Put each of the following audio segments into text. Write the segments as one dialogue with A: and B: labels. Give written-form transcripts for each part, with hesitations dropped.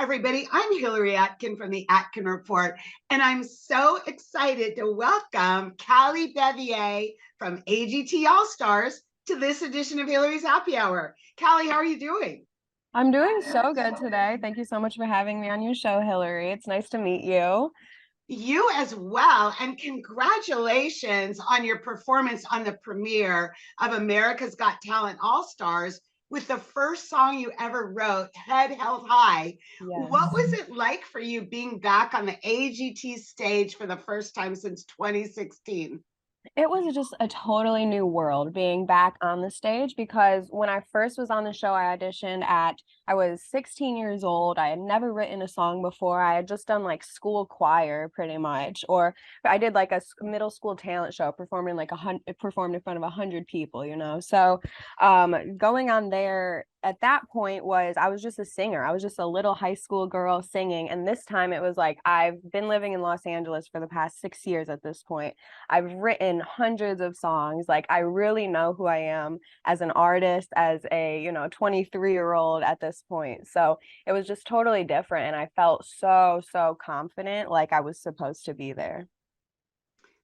A: everybody. I'm Hillary Atkin from the Atkin Report, and I'm so excited to welcome Caly Bevier from AGT All-Stars to this edition of Hillary's Happy Hour. Caly, how are you doing?
B: I'm doing so good today. Thank you so much for having me on your show, Hillary. It's nice to meet you.
A: You as well, and congratulations on your performance on the premiere of America's Got Talent All-Stars with the first song you ever wrote, Head Held High.
B: Yes.
A: What was it like for you being back on the AGT stage for the first time since 2016?
B: It was just a totally new world being back on the stage because when I first was on the show, I was 16 years old. I had never written a song before. I had just done like school choir pretty much, or I did like a middle school talent show, performed in front of 100 people. So going on there at that point I was just a singer. I was just a little high school girl singing. And this time it was like, I've been living in Los Angeles for the past 6 years at this point. I've written hundreds of songs. Like I really know who I am as an artist, as a 23-year-old at this point. So it was just totally different, and I felt so confident, like I was supposed to be there.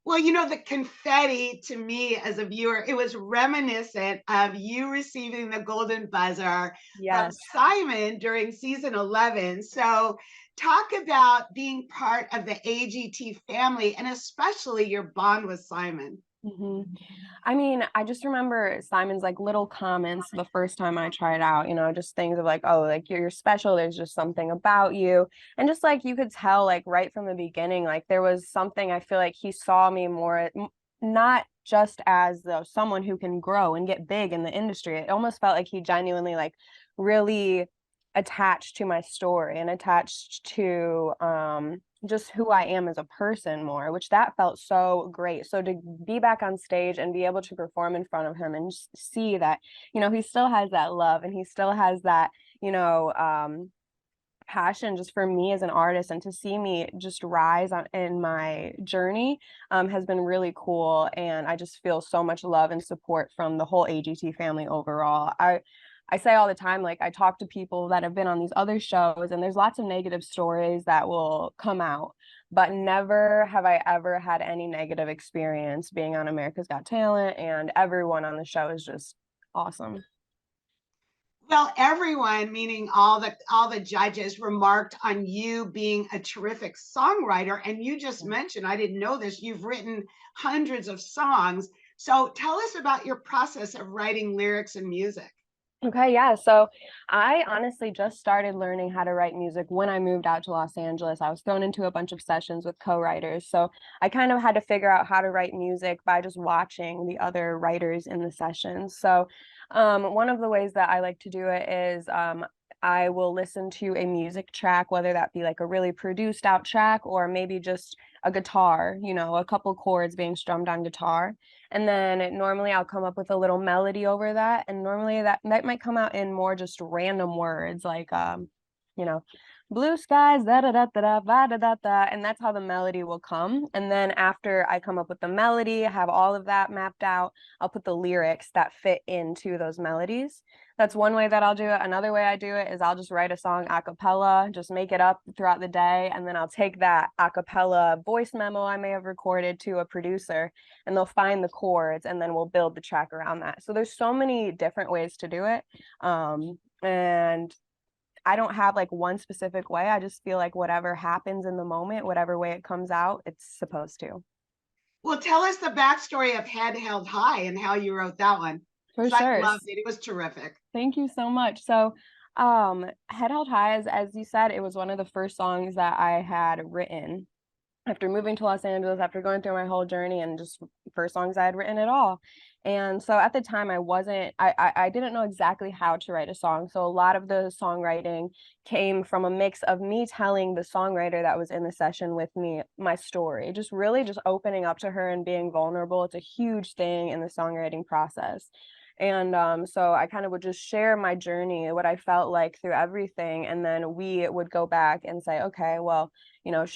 A: Well, the confetti to me as a viewer, it was reminiscent of you receiving the golden buzzer from
B: Yes.
A: Simon during season 11. So, talk about being part of the AGT family and especially your bond with Simon.
B: I mean, I just remember Simon's like little comments the first time I tried out, just things of like, oh, like you're special. There's just something about you. And just like you could tell, like right from the beginning, like there was something. I feel like he saw me more, not just as though someone who can grow and get big in the industry. It almost felt like he genuinely like really attached to my story and attached to just who I am as a person more, which that felt so great. So to be back on stage and be able to perform in front of him and just see that, he still has that love and he still has that, passion just for me as an artist, and to see me just rise in my journey has been really cool. And I just feel so much love and support from the whole AGT family overall. I say all the time, like I talk to people that have been on these other shows, and there's lots of negative stories that will come out, but never have I ever had any negative experience being on America's Got Talent, and everyone on the show is just awesome.
A: Well, everyone, meaning all the judges, remarked on you being a terrific songwriter. And you just mentioned, I didn't know this, you've written hundreds of songs. So tell us about your process of writing lyrics and music.
B: Okay, yeah. So I honestly just started learning how to write music when I moved out to Los Angeles. I was thrown into a bunch of sessions with co-writers. So I kind of had to figure out how to write music by just watching the other writers in the sessions. So one of the ways that I like to do it is I will listen to a music track, whether that be like a really produced out track or maybe just a guitar, a couple chords being strummed on guitar. And then normally I'll come up with a little melody over that. And normally that might come out in more just random words like, you know, blue skies, da da da da da da da da da. And that's how the melody will come. And then after I come up with the melody, have all of that mapped out, I'll put the lyrics that fit into those melodies. That's one way that I'll do it. Another way I do it is I'll just write a song a cappella, just make it up throughout the day. And then I'll take that a cappella voice memo I may have recorded to a producer, and they'll find the chords, and then we'll build the track around that. So there's so many different ways to do it. And I don't have like one specific way. I just feel like whatever happens in the moment, whatever way it comes out, it's supposed to.
A: Well, tell us the backstory of Head Held High and how you wrote that one.
B: For
A: Because I
B: sure.
A: loved it. It was terrific.
B: Thank you so much. So, Head Held High, as you said, it was one of the first songs that I had written after moving to Los Angeles, after going through my whole journey, and just first songs I had written at all. And so at the time I didn't know exactly how to write a song. So a lot of the songwriting came from a mix of me telling the songwriter that was in the session with me my story, just really just opening up to her and being vulnerable. It's a huge thing in the songwriting process. And so I kind of would just share my journey, what I felt like through everything. And then we would go back and say, okay, well,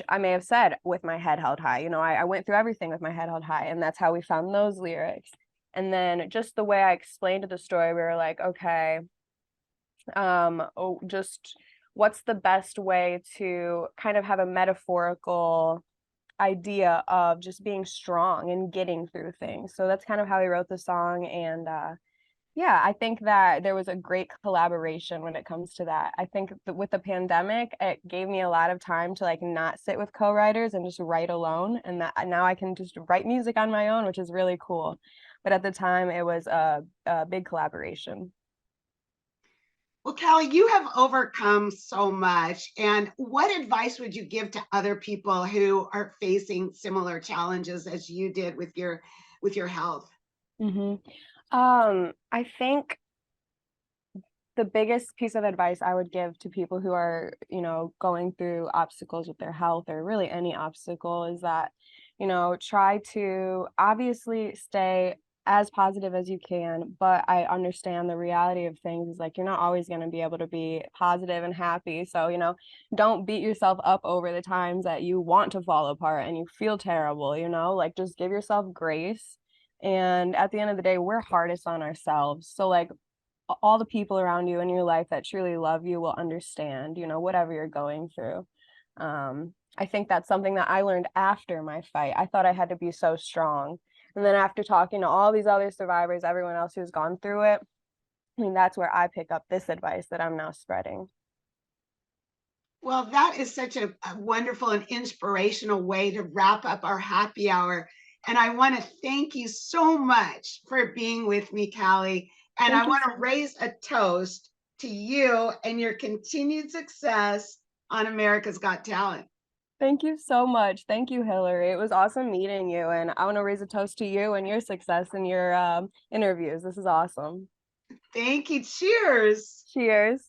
B: I may have said with my head held high, I went through everything with my head held high. And that's how we found those lyrics. And then just the way I explained the story, we were like, okay, just what's the best way to kind of have a metaphorical idea of just being strong and getting through things. So that's kind of how he wrote the song. And yeah, I think that there was a great collaboration when it comes to that. I think that with the pandemic, it gave me a lot of time to like not sit with co-writers and just write alone. And that now I can just write music on my own, which is really cool. But at the time, it was a big collaboration.
A: Well, Caly, you have overcome so much. And what advice would you give to other people who are facing similar challenges as you did with your health?
B: Hmm. I think the biggest piece of advice I would give to people who are, going through obstacles with their health or really any obstacle is that, try to obviously stay as positive as you can, but I understand the reality of things is like you're not always going to be able to be positive and happy. So, don't beat yourself up over the times that you want to fall apart and you feel terrible, like just give yourself grace. And at the end of the day, we're hardest on ourselves. So like all the people around you in your life that truly love you will understand, whatever you're going through. I think that's something that I learned after my fight. I thought I had to be so strong. And then after talking to all these other survivors, everyone else who's gone through it, I mean, that's where I pick up this advice that I'm now spreading.
A: Well, that is such a wonderful and inspirational way to wrap up our happy hour. And I want to thank you so much for being with me, Caly. And I
B: Thank you
A: want
B: so
A: to raise a toast to you and your continued success on America's Got Talent.
B: Thank you so much. Thank you, Hillary. It was awesome meeting you. And I want to raise a toast to you and your success in your interviews. This is awesome.
A: Thank you. Cheers.
B: Cheers.